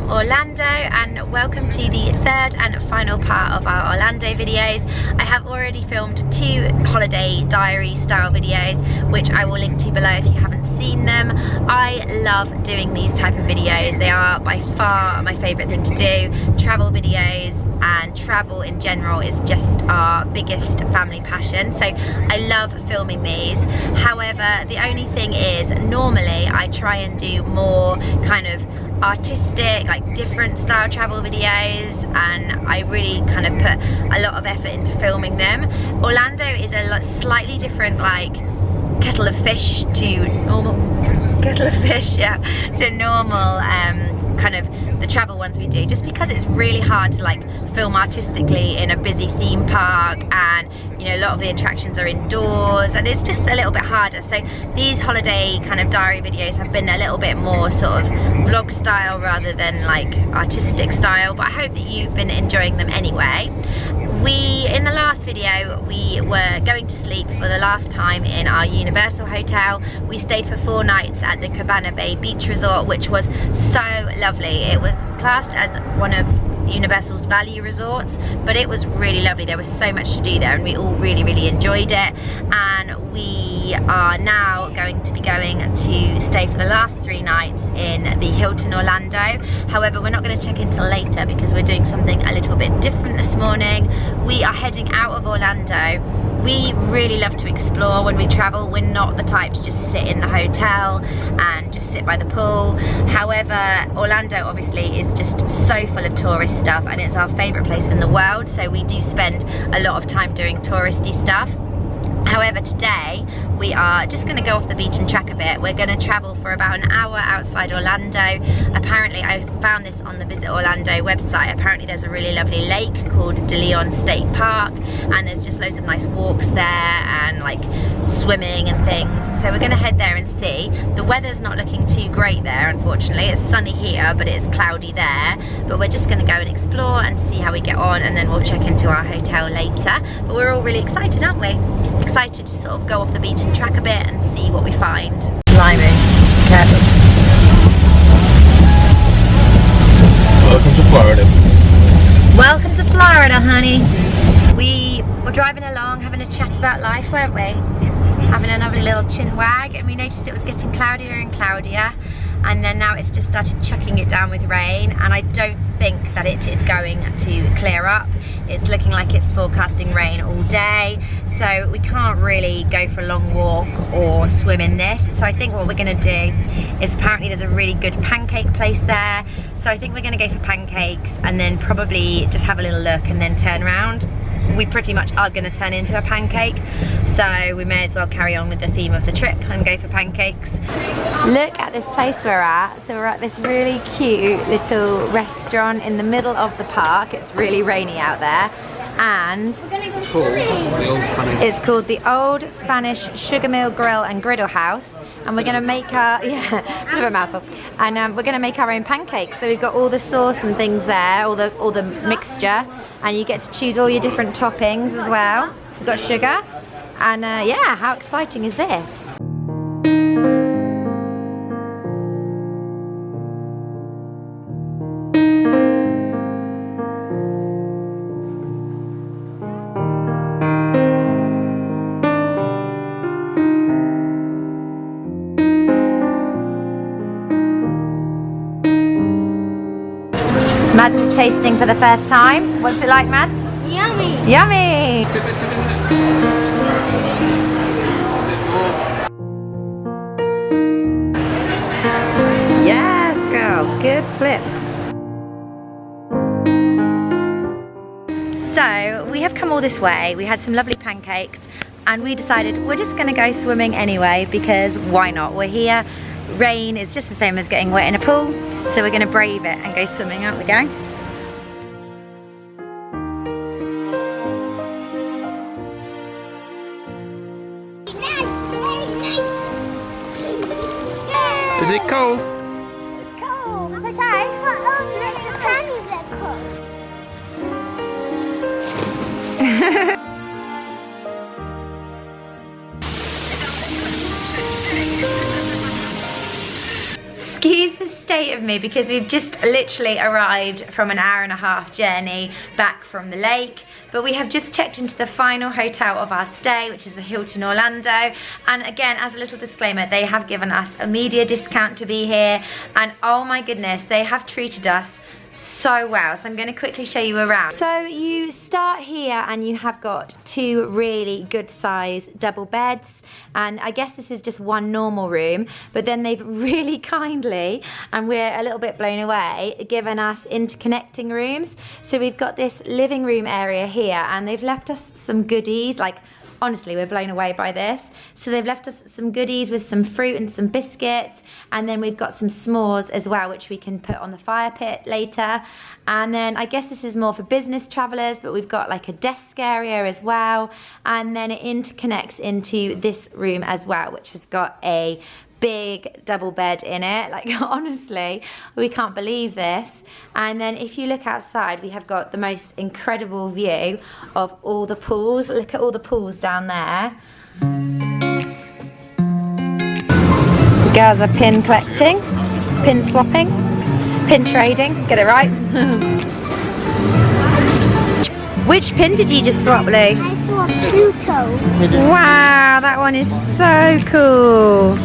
from Orlando, and welcome to the third and final part of our Orlando videos. I have already filmed 2 holiday diary style videos, which I will link to below if you haven't seen them. I love doing these type of videos. They are by far my favourite thing to do. Travel videos and travel in general is just our biggest family passion, so I love filming these. However, the only thing is, normally I try and do more kind of artistic, like different style travel videos, and I really kind of put a lot of effort into filming them. Orlando is a slightly different, like, kettle of fish to normal kind of the travel ones we do, just because it's really hard to like film artistically in a busy theme park, and you know, a lot of the attractions are indoors and it's just a little bit harder. So these holiday kind of diary videos have been a little bit more sort of vlog style rather than like artistic style, but I hope that you've been enjoying them anyway. In the last video, we were going to sleep for the last time in our Universal hotel. We stayed for 4 nights at the Cabana Bay Beach Resort, which was so lovely. It was classed as one of Universal's value resorts, but it was really lovely. There was so much to do there and we all really enjoyed it. And we are now going to be going to stay for the last 3 nights in the Hilton Orlando. However, we're not going to check in till later because we're doing something a little bit different this morning. We are heading out of Orlando. We really love to explore when we travel. We're not the type to just sit in the hotel and just sit by the pool. However, Orlando obviously is just so full of tourist stuff, and it's our favourite place in the world, so we do spend a lot of time doing touristy stuff. However, today we are just going to go off the beaten track a bit. We're going to travel for about an hour outside Orlando. Apparently, I found this on the Visit Orlando website. Apparently there's a really lovely lake called De Leon State Park, and there's just loads of nice walks there and like swimming and things. So we're going to head there and see. The weather's not looking too great there, unfortunately. It's sunny here, but it's cloudy there. But we're just going to go and explore and see how we get on, and then we'll check into our hotel later. But we're all really excited, aren't we? Excited to sort of go off the beaten track a bit and see what we find. Blimey, careful. Welcome to Florida. Welcome to Florida, honey. We were driving along, having a chat about life, weren't we? Having a lovely little chin wag, and we noticed it was getting cloudier and cloudier, and then now it's just started chucking it down with rain, and I don't think that it is going to clear up. It's looking like it's forecasting rain all day, so we can't really go for a long walk or swim in this. So I think what we're going to do is, apparently there's a really good pancake place there, so I think we're going to go for pancakes and then probably just have a little look and then turn around. We pretty much are going to turn into a pancake, so we may as well carry on with the theme of the trip and go for pancakes. Look at this place we're at. So we're at this really cute little restaurant in the middle of the park. It's really rainy out there, and it's called the Old Spanish Sugar Mill Grill and Griddle House, and we're gonna make our, bit of a mouthful, and we're gonna make our own pancakes. So we've got all the sauce and things there, all the mixture, and you get to choose all your different toppings as well. We've got sugar, and yeah, how exciting is this? Mads is tasting for the first time. What's it like, Mads? Yummy! Yummy! Yes, girl. Good flip. So, we have come all this way. We had some lovely pancakes, and we decided we're just going to go swimming anyway, because why not? We're here. Rain is just the same as getting wet in a pool, so we're going to brave it and go swimming, aren't we, gang? Is it cold? It's cold. It's okay. But also it's a tiny bit cold. Excuse the state of with me because we've just literally arrived from an hour-and-a-half journey back from the lake. But we have just checked into the final hotel of our stay, which is the Hilton Orlando. And again, as a little disclaimer, they have given us a media discount to be here. And oh my goodness, they have treated us so well. So I'm going to quickly show you around. So you start here and you have got 2 really good size double beds, and I guess this is just one normal room, but then they've really kindly, and we're a little bit blown away, given us interconnecting rooms. So we've got this living room area here, and they've left us some goodies. Like, honestly, we're blown away by this. So they've left us some goodies with some fruit and some biscuits, and then we've got some s'mores as well, which we can put on the fire pit later. And then I guess this is more for business travelers, but we've got like a desk area as well. And then it interconnects into this room as well, which has got a big double bed in it. Like, honestly, we can't believe this. And then if you look outside, we have got the most incredible view of all the pools. Look at all the pools down there. The girls are pin collecting, pin swapping, pin trading. Get it right. Which pin did you just swap, Lou? I swapped Pluto. Wow, that one is so cool.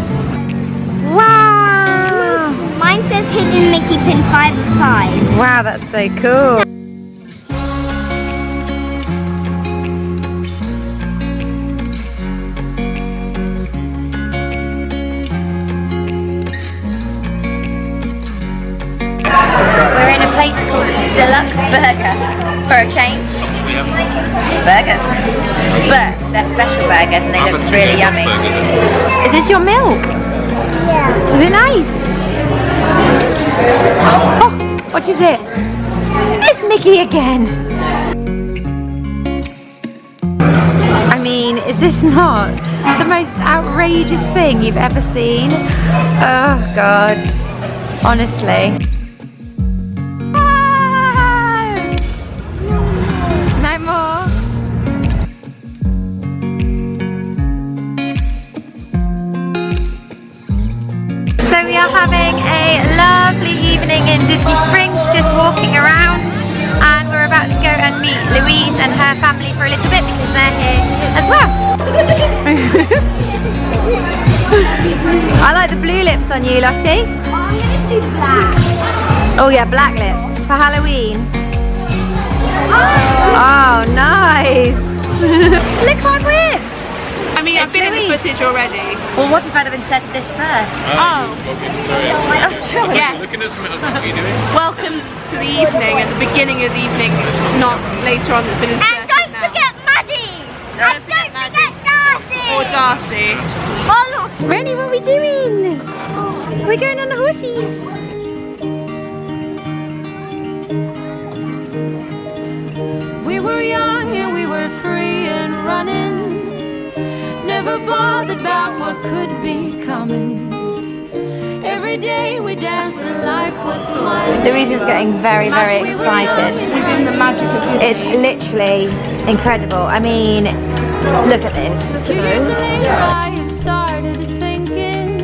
Wow! Mine says Hidden Mickey pin 5 of 5. Wow, that's so cool. We're in a place called Deluxe Burger for a change. Burgers. But they're special burgers and they look really yummy. Is this your milk? Yeah. Is it nice? Oh, what is it? It's Mickey again. I mean, is this not the most outrageous thing you've ever seen? Oh God, honestly. No more. So we are having a lovely evening in Disney Springs, just walking around, and we're about to go and meet Louise and her family for a little bit because they're here as well. I like the blue lips on you, Lottie. I'm going to do black. Oh yeah, black lips for Halloween. Oh, nice. Look what I'm with. I mean, I've been in the footage already. Well, what if I'd have inserted this first? Oh. Yes. Looking at something else, what are you doing? Welcome to the evening, at the beginning of the evening, not later on that's been inserted. And don't now. forget Maddie. Don't And forget don't forget Darcy. Or Darcy. Oh, look. Rennie, what are we doing? We're going on the horses. We were young and we were free and running, never bothered about what could be coming. Every day we danced and life was smiling. Louise is getting very, very excited. The magic of Disney. It's literally incredible. I mean, look at this. A few years later I have started thinking,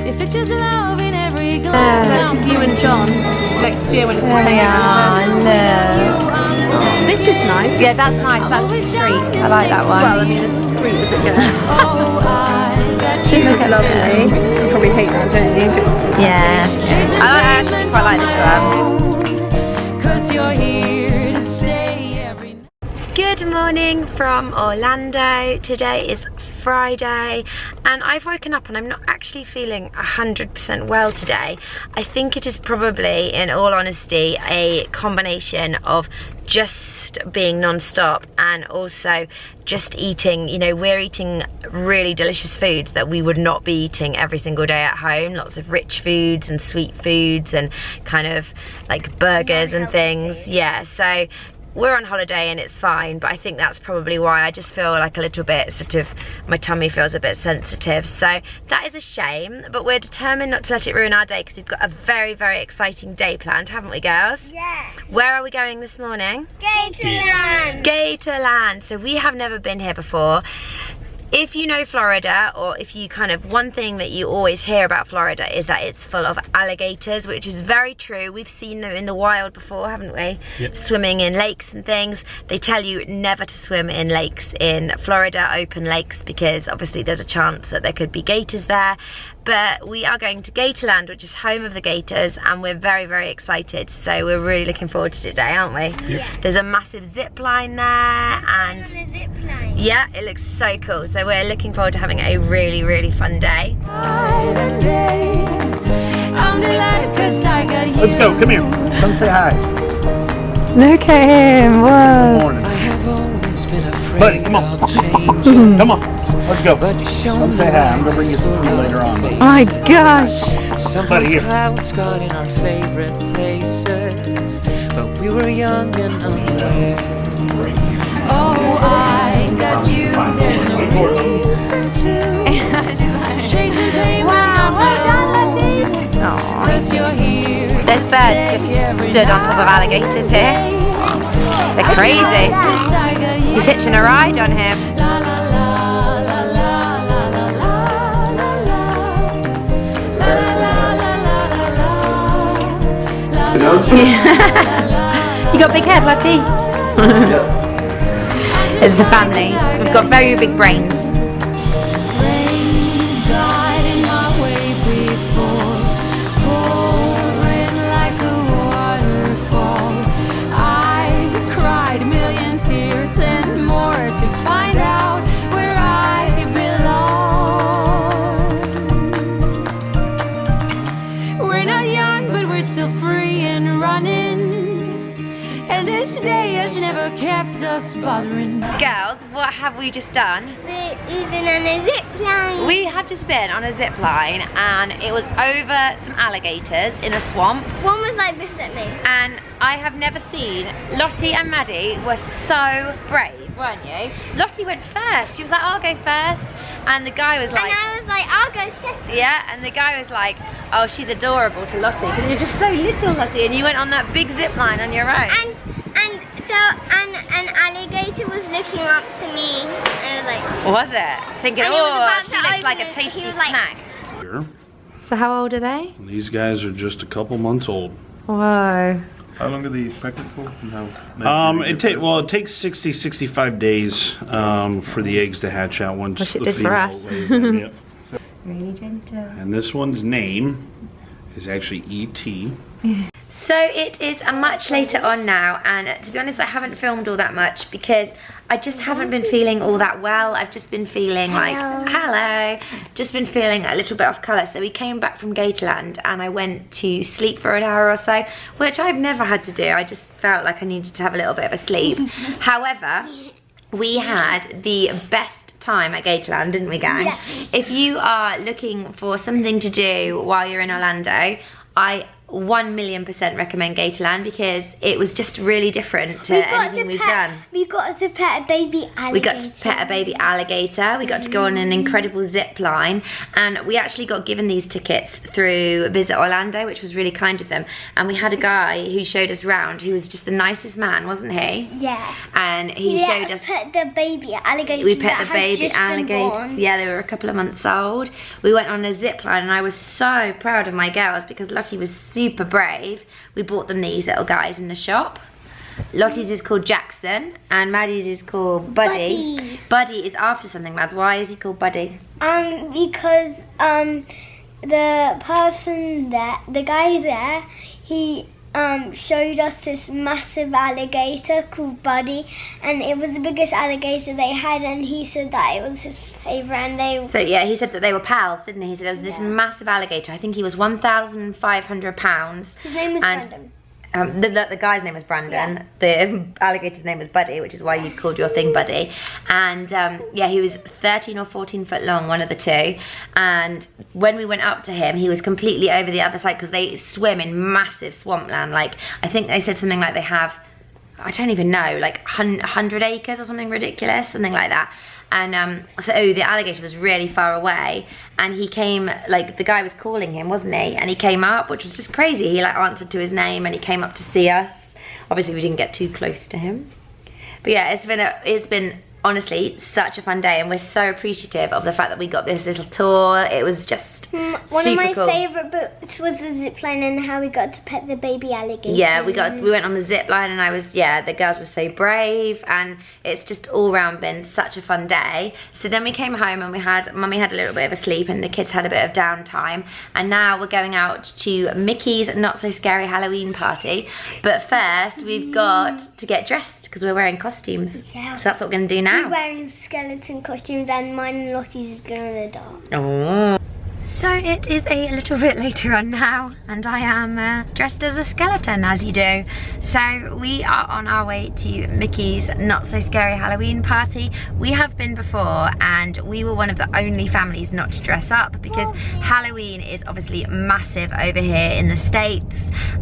if it's just love in every glance. You and John next year when it's There we are, look. This is nice. Yeah, that's nice. That's the street. I like that Well, I one. mean, it's sweet, is it? Oh, I got you. Look at lovely. You probably hate that, don't you? Yeah. I actually quite like this one. 'Cause you're here to stay every night. Good morning from Orlando. Today is Friday and I've woken up and I'm not actually feeling 100% well today. I think it is probably, in all honesty, a combination of just being non-stop and also just eating, you know, we're eating really delicious foods that we would not be eating every single day at home. Lots of rich foods and sweet foods and kind of like burgers and things. Yeah, so we're on holiday and it's fine, but I think that's probably why I just feel like a little bit sort of, my tummy feels a bit sensitive. So that is a shame, but we're determined not to let it ruin our day because we've got a very, very exciting day planned, haven't we, girls? Yeah. Where are we going this morning? Gator Land. Gator Land. So we have never been here before. If you know Florida, or if you kind of, one thing that you always hear about Florida is that it's full of alligators, which is very true. We've seen them in the wild before, haven't we? Yep. Swimming in lakes and things. They tell you never to swim in lakes in Florida, open lakes, because obviously there's a chance that there could be gators there. But we are going to Gator Land, which is home of the gators, and we're very, very excited. So we're really looking forward to today, aren't we? Yeah. There's a massive zip line there, and on a zip line. yeah, it looks so cool. So we're looking forward to having a really, really fun day. Let's go, come here. Come say hi. Look at him, whoa. Good morning. Buddy, come on. Come on, let's go. Come say hi. I'm gonna bring you some food later on. Oh my gosh. Buddy, here. Clouds got in our favorite places, but we were young and unaware. Oh, I got you. There's no reason to chasing payment. Cause you're here. There's birds just stood on top of alligators here. They're crazy. He's hitching a ride on him. La la la la la la la la la la la. You got big head, Lottie. It's the family. We've got very big brains. Kept us bothering. Girls, what have we just done? We're even on a zip line. We have just been on a zip line, and it was over some alligators in a swamp. One was like this at me. And I have never seen, Lottie and Maddie were so brave, weren't you? Lottie went first. She was like, I'll go first. And the guy was like, and I was like, I'll go second. yeah, and the guy was like, oh, she's adorable to Lottie, because you're just so little, Lottie, and you went on that big zip line on your own. So an alligator was looking up to me, and I was like, Was it? Thinking, And he was oh, about she to looks open like a it. He tasty was like- snack. Here. So how old are they? These guys are just a couple months old. Whoa. How long are they pregnant for? It takes 60-65 days for the eggs to hatch out once Which it the did for female us. lays them. Yep. Really gentle. And this one's name is actually E.T. So it is a much later on now, and to be honest, I haven't filmed all that much because I just haven't been feeling all that well. I've just been feeling like, hello, just been feeling a little bit off colour. So we came back from Gatorland and I went to sleep for an hour or so, which I've never had to do. I just felt like I needed to have a little bit of a sleep. However, we had the best time at Gatorland, didn't we, gang? Yeah. If you are looking for something to do while you're in Orlando, I 1,000,000% recommend Gatorland because it was just really different to anything we've done. We got to pet a baby alligator. We got to pet a baby alligator, we got to go on an incredible zip line, and we actually got given these tickets through Visit Orlando, which was really kind of them. And we had a guy who showed us round who was just the nicest man, wasn't he? Yeah. And he showed us. pet the baby alligator. We pet the baby alligator. Yeah, they were a couple of months old. We went on a zip line, and I was so proud of my girls because Lottie was super brave. We bought them these little guys in the shop. Lottie's is called Jackson, and Maddie's is called Buddy. Buddy is after something, lads. Why is he called Buddy? Because the person there, the guy there, he showed us this massive alligator called Buddy, and it was the biggest alligator they had, and he said that it was his favourite, and they... So yeah, he said that they were pals, didn't he? He said there was this massive alligator. I think he was 1,500 pounds. His name was Brandon. The guy's name was Brandon. The alligator's name was Buddy, which is why you've called your thing Buddy. And yeah, he was 13 or 14 foot long, one of the two. And when we went up to him, he was completely over the other side because they swim in massive swampland. Like, I think they said something like they have, I don't even know, like 100 acres or something ridiculous, something like that. And so the alligator was really far away, and he came, like, the guy was calling him, wasn't he? And he came up, which was just crazy. He like answered to his name, and he came up to see us. Obviously we didn't get too close to him, but yeah, it's been honestly, such a fun day, and we're so appreciative of the fact that we got this little tour. It was just one of my cool. favourite bits was the zip line and how we got to pet the baby alligator. Yeah, we went on the zip line, and the girls were so brave, and it's just all round been such a fun day. So then we came home and Mummy had a little bit of a sleep and the kids had a bit of downtime, and now we're going out to Mickey's Not So Scary Halloween party. But first we've got to get dressed because we're wearing costumes. Yeah. So that's what we're gonna do now. We're wearing skeleton costumes and mine and Lottie's is glow in the dark. Oh. So it is a little bit later on now, and I am dressed as a skeleton, as you do. So we are on our way to Mickey's Not So Scary Halloween party. We have been before, and we were one of the only families not to dress up because Halloween is obviously massive over here in the States,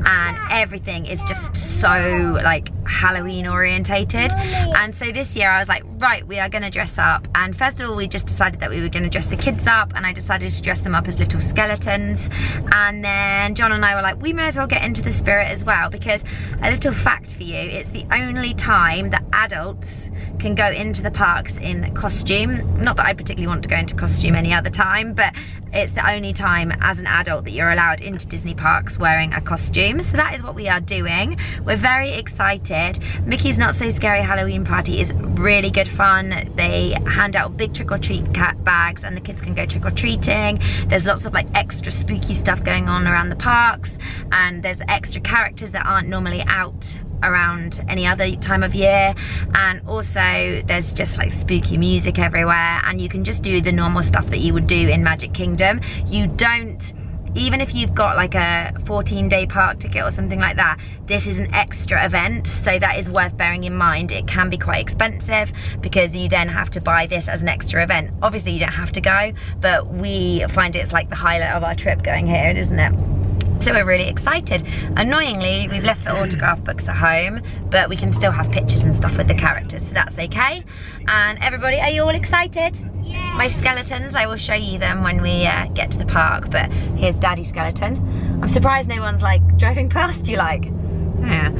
and everything is just so like Halloween orientated. And so this year I was like, right, we are gonna dress up. And first of all, we just decided that we were gonna dress the kids up, and I decided to dress them up as little skeletons. And then John and I were like, we may as well get into the spirit as well, because a little fact for you, it's the only time that adults can go into the parks in costume. Not that I particularly want to go into costume any other time, but it's the only time as an adult that you're allowed into Disney parks wearing a costume. So that is what we are doing. We're very excited. Mickey's Not So Scary Halloween party is really good fun. They hand out big trick-or-treat bags and the kids can go trick-or-treating. There's lots of like extra spooky stuff going on around the parks, and there's extra characters that aren't normally out around any other time of year, and also there's just like spooky music everywhere, and you can just do the normal stuff that you would do in Magic Kingdom. You don't, even if you've got like a 14-day park ticket or something like that, this is an extra event, so that is worth bearing in mind. It can be quite expensive because you then have to buy this as an extra event. Obviously you don't have to go, but we find it's like the highlight of our trip going here, isn't it? So we're really excited. Annoyingly, we've left the autograph books at home, but we can still have pictures and stuff with the characters, so that's okay. And everybody, are you all excited? Yeah. My skeletons, I will show you them when we get to the park, but here's Daddy's skeleton. I'm surprised no one's like driving past you like, yeah.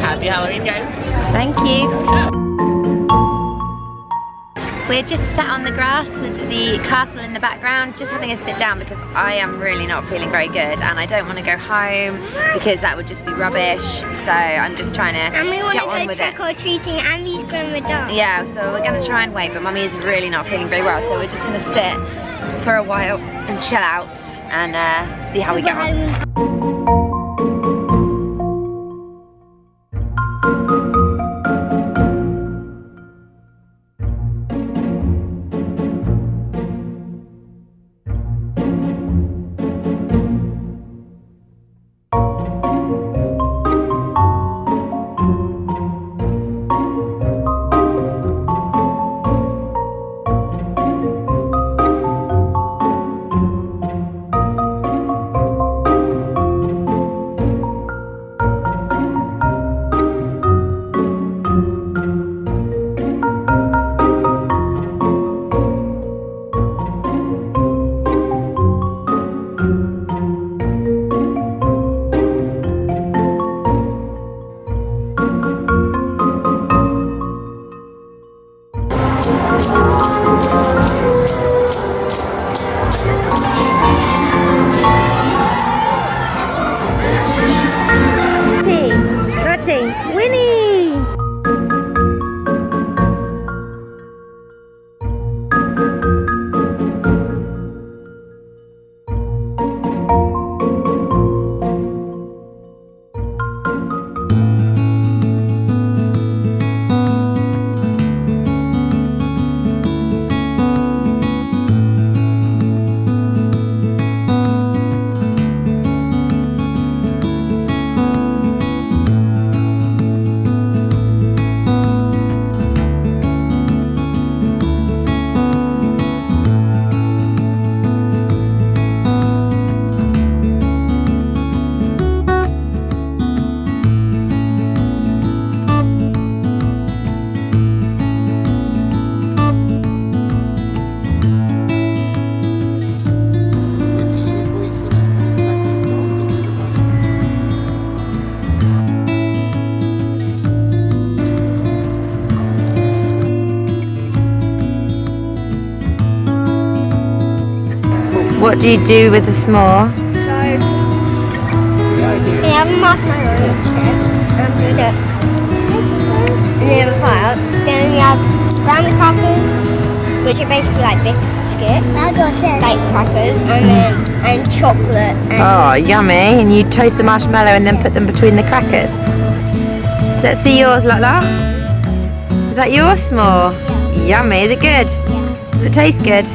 Happy Halloween, guys. Thank you. We're just sat on the grass with the castle in the background, just having a sit down because I am really not feeling very good and I don't want to go home because that would just be rubbish. So I'm just trying to get on with it. And we want to go trick-or-treating and he's going with dog. Yeah, so we're going to try and wait, but Mummy is really not feeling very well, so we're just going to sit for a while and chill out and see how we get on. What do you do with the s'more? So, we have a marshmallow and put it near the fire. Then we have graham crackers, which are basically like biscuits, like crackers, and chocolate. And Oh, yummy. And you toast the marshmallow and then put them between the crackers. Let's see yours, Lala. Is that your s'more? Yummy. Is it good? Does it taste good?